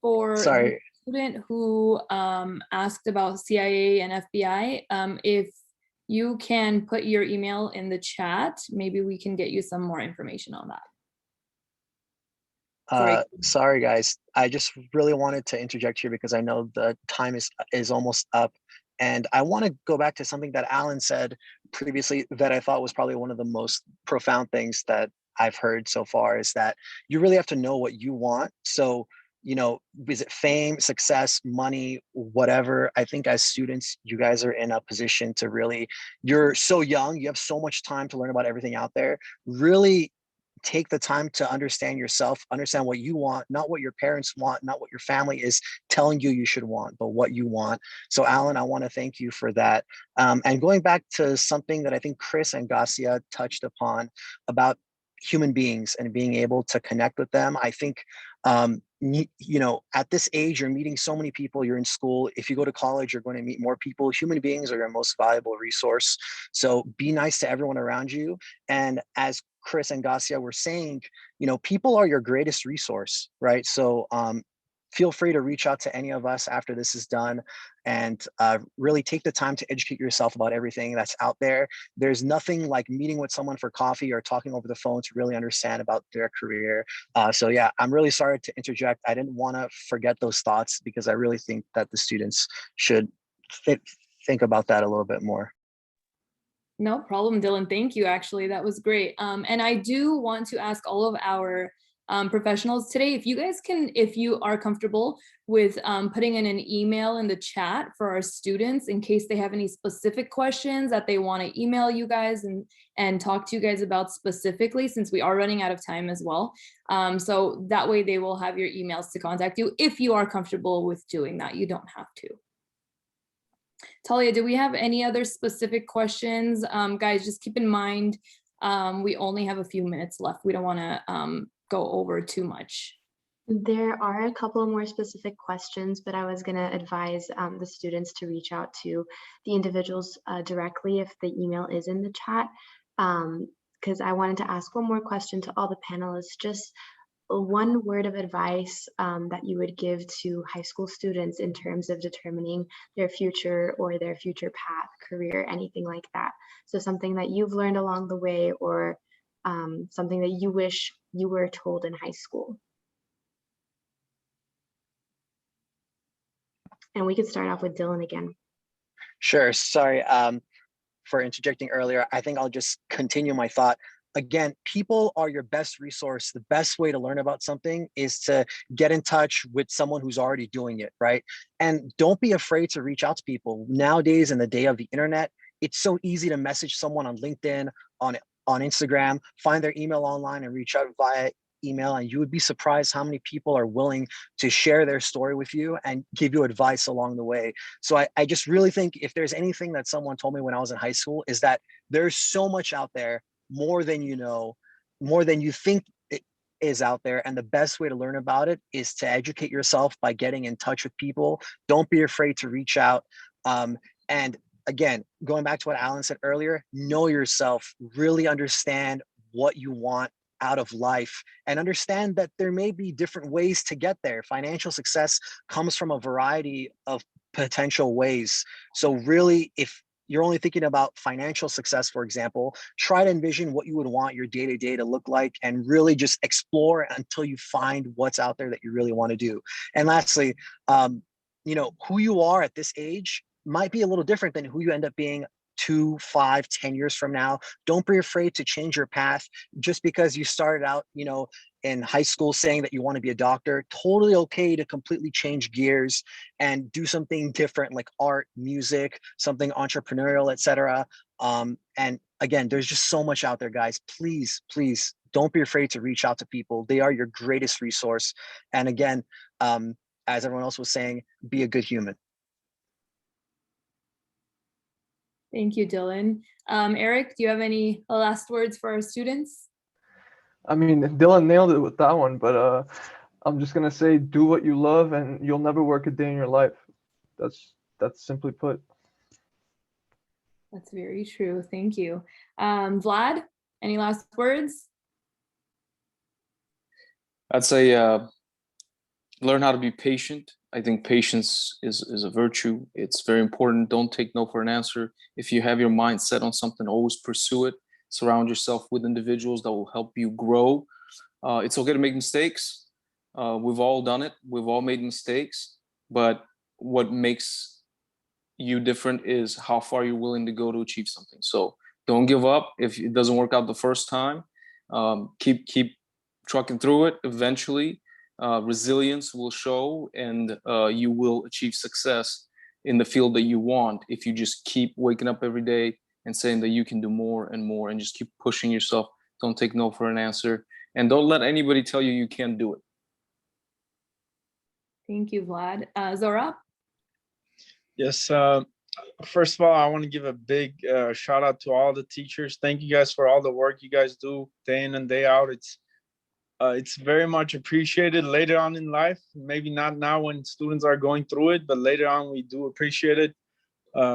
for sorry. the student who asked about CIA and FBI, if you can put your email in the chat, maybe we can get you some more information on that. Sorry, guys. I just really wanted to interject here because I know the time is almost up. And I want to go back to something that Alan said previously that I thought was probably one of the most profound things that I've heard so far, is that you really have to know what you want. So, you know, is it fame, success, money, whatever? I think as students, you guys are in a position to really, you're so young, you have so much time to learn about everything out there. Really take the time to understand yourself, understand what you want, not what your parents want, not what your family is telling you you should want, but what you want. So Alan, I want to thank you for that. And going back to something that I think Chris and Gassia touched upon about human beings and being able to connect with them. I think, you know, at this age, you're meeting so many people, you're in school. If you go to college, you're going to meet more people. Human beings are your most valuable resource. So be nice to everyone around you. And as Chris and Gassia were saying, you know, people are your greatest resource, right? So feel free to reach out to any of us after this is done, and really take the time to educate yourself about everything that's out there. There's nothing like meeting with someone for coffee or talking over the phone to really understand about their career. So yeah, I'm really sorry to interject. I didn't want to forget those thoughts because I really think that the students should think about that a little bit more. No problem, Dylan. Thank you. Actually, that was great. And I do want to ask all of our professionals today, if you guys can, if you are comfortable with putting in an email in the chat for our students in case they have any specific questions that they want to email you guys and talk to you guys about specifically, since we are running out of time as well. So that way they will have your emails to contact you if you are comfortable with doing that. You don't have to. Talia, do we have any other specific questions? Guys, just keep in mind, we only have a few minutes left. We don't want to go over too much. There are a couple more specific questions, but I was going to advise the students to reach out to the individuals directly if the email is in the chat, because I wanted to ask one more question to all the panelists. Just one word of advice that you would give to high school students in terms of determining their future or their future path, career, anything like that. So something that you've learned along the way, or something that you wish you were told in high school. And we could start off with Dylan again. Sure. Sorry for interjecting earlier. I think I'll just continue my thought. Again, people are your best resource. The best way to learn about something is to get in touch with someone who's already doing it, right? And don't be afraid to reach out to people. Nowadays, in the day of the internet, it's so easy to message someone on LinkedIn, on Instagram, find their email online and reach out via email. And you would be surprised how many people are willing to share their story with you and give you advice along the way. So I just really think if there's anything that someone told me when I was in high school, is that there's so much out there, more than you know, more than you think it is out there. And the best way to learn about it is to educate yourself by getting in touch with people. Don't be afraid to reach out. And again, going back to what Alan said earlier, know yourself, really understand what you want out of life, and understand that there may be different ways to get there. Financial success comes from a variety of potential ways. So really, if you're only thinking about financial success, for example, try to envision what you would want your day-to-day to look like and really just explore until you find what's out there that you really want to do. And lastly, who you are at this age might be a little different than who you end up being 2, 5, 10 years from now. Don't be afraid to change your path just because you started out, in high school saying that you want to be a doctor. Totally okay to completely change gears and do something different like art, music, something entrepreneurial, etc. And again, there's just so much out there, guys. Please, please don't be afraid to reach out to people. They are your greatest resource. And again, as everyone else was saying, be a good human. Thank you, Dylan. Eric, do you have any last words for our students? I mean, Dylan nailed it with that one, but I'm just gonna say, do what you love, and you'll never work a day in your life. That's simply put. That's very true. Thank you. Vlad, any last words? I'd say learn how to be patient. I think patience is a virtue. It's very important. Don't take no for an answer. If you have your mind set on something, always pursue it. Surround yourself with individuals that will help you grow. It's okay to make mistakes. We've all done it. We've all made mistakes. But what makes you different is how far you're willing to go to achieve something. So don't give up if it doesn't work out the first time. Keep trucking through it. Eventually, resilience will show, and you will achieve success in the field that you want if you just keep waking up every day and saying that you can do more and more, and just keep pushing yourself. Don't take no for an answer, and don't let anybody tell you can't do it. Thank you, Vlad. Zora? Yes. First of all, I want to give a big shout out to all the teachers. Thank you guys for all the work you guys do day in and day out. It's very much appreciated later on in life. Maybe not now when students are going through it, but later on we do appreciate it.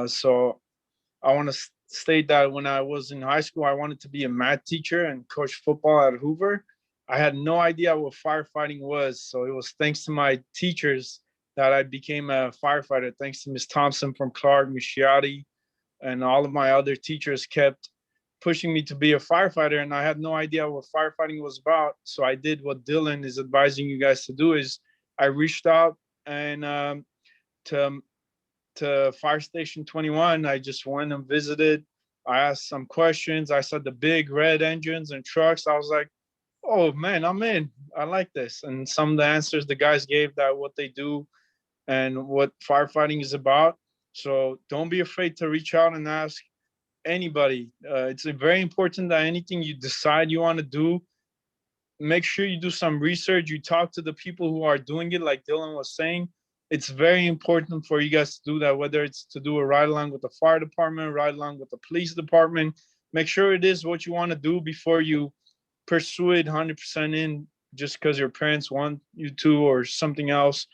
So I want to state that when I was in high school, I wanted to be a math teacher and coach football at Hoover. I had no idea what firefighting was. So it was thanks to my teachers that I became a firefighter. Thanks to Ms. Thompson from Clark, Ms. Shiotti, and all of my other teachers kept pushing me to be a firefighter, and I had no idea what firefighting was about. So I did what Dylan is advising you guys to do, is I reached out and to Fire Station 21. I just went and visited. I asked some questions. I saw the big red engines and trucks. I was like, oh man, I'm in. I like this. And some of the answers the guys gave, that what they do and what firefighting is about. So don't be afraid to reach out and ask anybody. It's very important that anything you decide you want to do, make sure you do some research. You talk to the people who are doing it, like Dylan was saying. It's very important for you guys to do that, whether it's to do a ride along with the fire department, ride along with the police department. Make sure it is what you want to do before you pursue it 100% in just because your parents want you to or something else.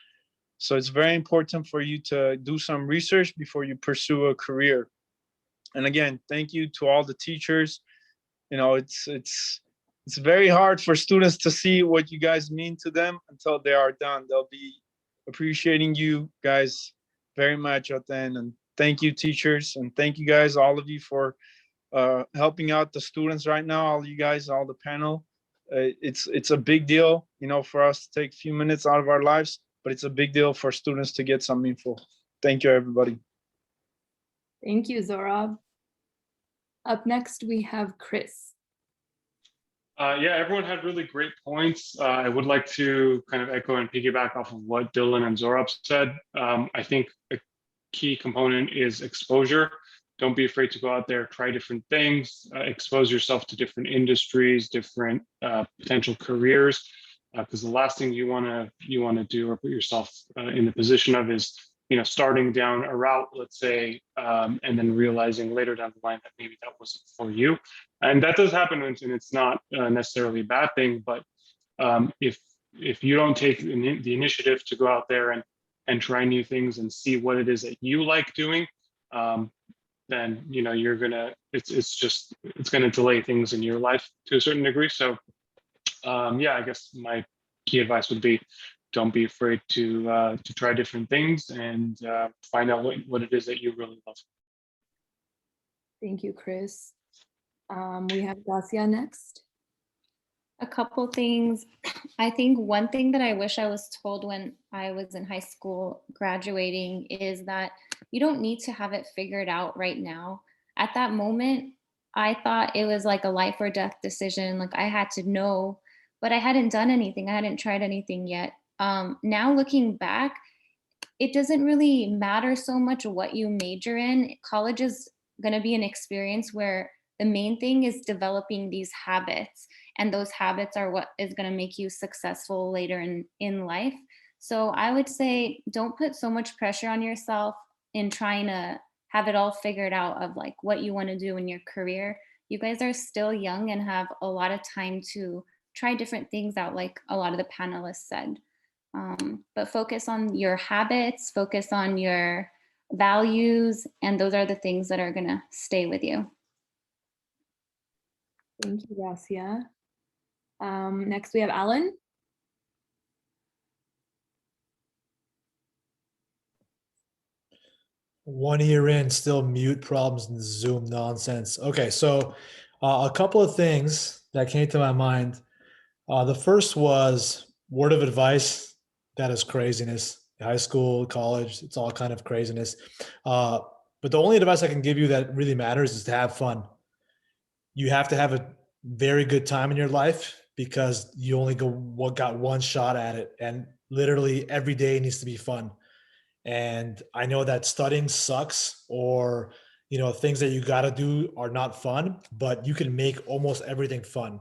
So it's very important for you to do some research before you pursue a career. And again, thank you to all the teachers. It's very hard for students to see what you guys mean to them until they are done. They'll be appreciating you guys very much at the end. And thank you, teachers. And thank you guys, all of you, for helping out the students right now. All you guys, all the panel. It's a big deal, for us to take a few minutes out of our lives, but it's a big deal for students to get some info. Thank you, everybody. Thank you, Zora. Up next, we have Chris. Yeah, everyone had really great points. I would like to kind of echo and piggyback off of what Dylan and Zora said. I think a key component is exposure. Don't be afraid to go out there, try different things, expose yourself to different industries, different potential careers, because the last thing you want to do or put yourself in the position of is starting down a route, let's say, and then realizing later down the line that maybe that wasn't for you. And that does happen, and it's not necessarily a bad thing. But if you don't take the initiative to go out there and try new things and see what it is that you like doing, then you're gonna it's gonna delay things in your life to a certain degree. So yeah, I guess my key advice would be, don't be afraid to try different things and find out what it is that you really love. Thank you, Chris. We have Gassia next. A couple things. I think one thing that I wish I was told when I was in high school graduating is that you don't need to have it figured out right now. At that moment, I thought it was like a life or death decision. Like I had to know, but I hadn't done anything. I hadn't tried anything yet. Now looking back, it doesn't really matter so much what you major in. College is going to be an experience where the main thing is developing these habits, and those habits are what is going to make you successful later in life. So I would say don't put so much pressure on yourself in trying to have it all figured out of like what you want to do in your career. You guys are still young and have a lot of time to try different things out, like a lot of the panelists said. But focus on your habits, focus on your values, and those are the things that are going to stay with you. Thank you, Gassia. Next we have Alan. One year in, still mute problems and Zoom nonsense. Okay, so a couple of things that came to my mind. The first was word of advice. That is craziness. High school, college, it's all kind of craziness. But the only advice I can give you that really matters is to have fun. You have to have a very good time in your life because you only got one shot at it, and literally every day needs to be fun. And I know that studying sucks, or things that you got to do are not fun, but you can make almost everything fun.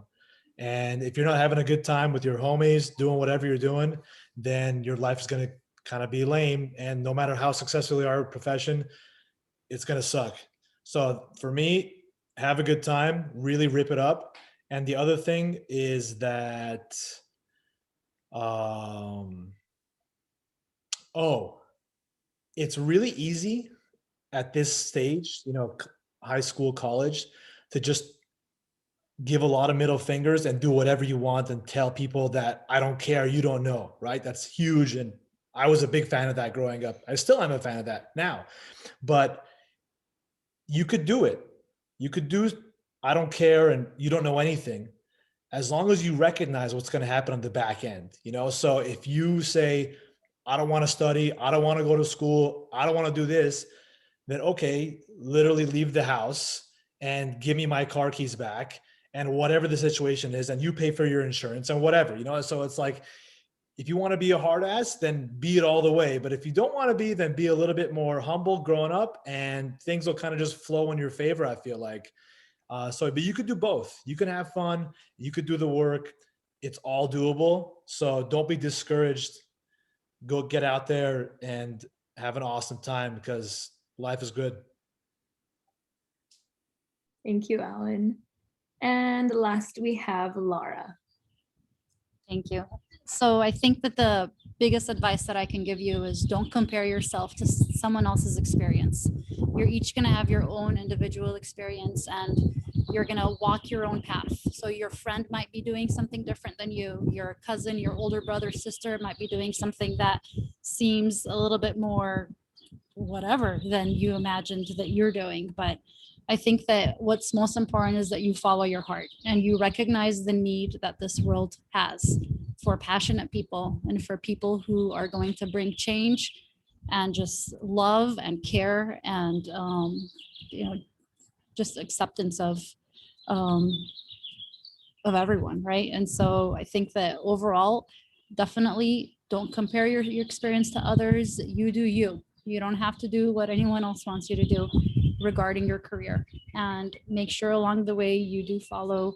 And if you're not having a good time with your homies doing whatever you're doing, then your life is going to kind of be lame. And no matter how successful you are in profession, it's going to suck. So for me, have a good time, really rip it up. And the other thing is that, it's really easy at this stage, high school, college, to just give a lot of middle fingers and do whatever you want and tell people that I don't care, you don't know, right? That's huge. And I was a big fan of that growing up. I still am a fan of that now, but you could do it. You could do, I don't care, and you don't know anything, as long as you recognize what's going to happen on the back end, So if you say, I don't want to study, I don't want to go to school, I don't want to do this, then okay, literally leave the house and give me my car keys back, and whatever the situation is, and you pay for your insurance and whatever, So it's like, if you want to be a hard ass, then be it all the way. But if you don't want to be, then be a little bit more humble growing up, and things will kind of just flow in your favor, I feel like. But you could do both. You can have fun. You could do the work. It's all doable. So don't be discouraged. Go get out there and have an awesome time, because life is good. Thank you, Alan. And last we have Lara. Thank you. So I think that the biggest advice that I can give you is don't compare yourself to someone else's experience. You're each going to have your own individual experience, and you're going to walk your own path. So your friend might be doing something different than you. Your cousin, your older brother, sister might be doing something that seems a little bit more whatever than you imagined that you're doing. But I think that what's most important is that you follow your heart and you recognize the need that this world has for passionate people and for people who are going to bring change and just love and care and just acceptance of everyone, right? And so I think that overall, definitely don't compare your experience to others. You do you. You don't have to do what anyone else wants you to do regarding your career, and make sure along the way you do follow,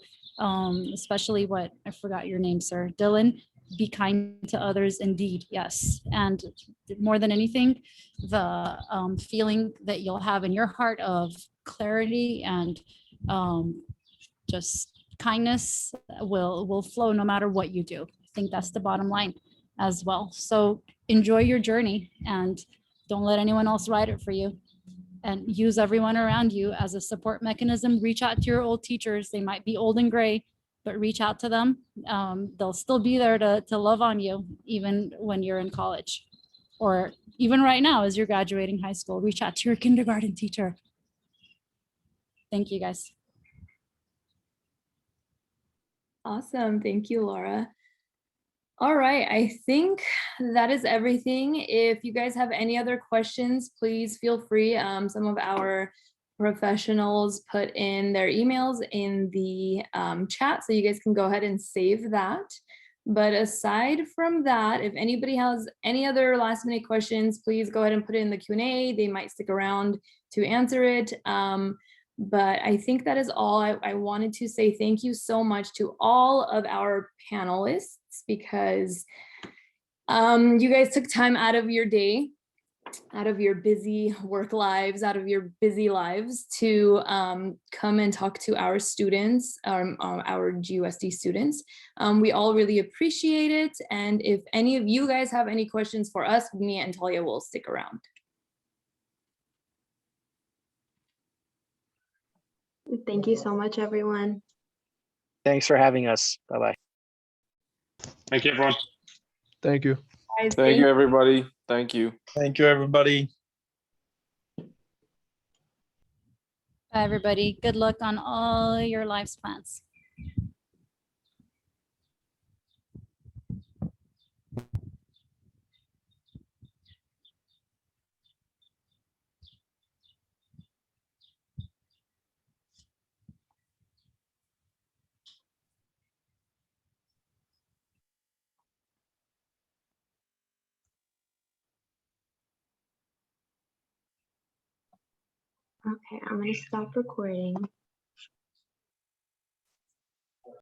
especially what, I forgot your name, sir, Dylan, be kind to others indeed, yes. And more than anything, the feeling that you'll have in your heart of clarity and just kindness will flow no matter what you do. I think that's the bottom line as well. So enjoy your journey and don't let anyone else write it for you, and use everyone around you as a support mechanism. Reach out to your old teachers. They might be old and gray, but reach out to them. They'll still be there to love on you, even when you're in college, or even right now as you're graduating high school. Reach out to your kindergarten teacher. Thank you, guys. Awesome. Thank you, Laura. All right, I think that is everything. If you guys have any other questions, please feel free. Some of our professionals put in their emails in the chat, so you guys can go ahead and save that. But aside from that, if anybody has any other last minute questions, please go ahead and put it in the Q&A. They might stick around to answer it. But I think that is all. I wanted to say thank you so much to all of our panelists, because you guys took time out of your day, out of your busy work lives, out of your busy lives to come and talk to our students, our GUSD students. We all really appreciate it. And if any of you guys have any questions for us, me and Talia will stick around. Thank you so much, everyone. Thanks for having us. Bye-bye. Thank you, everyone. Thank you. Guys, Thank you, everybody. Thank you. Thank you, everybody. Bye, everybody. Good luck on all your life's plans. Okay, I'm going to stop recording.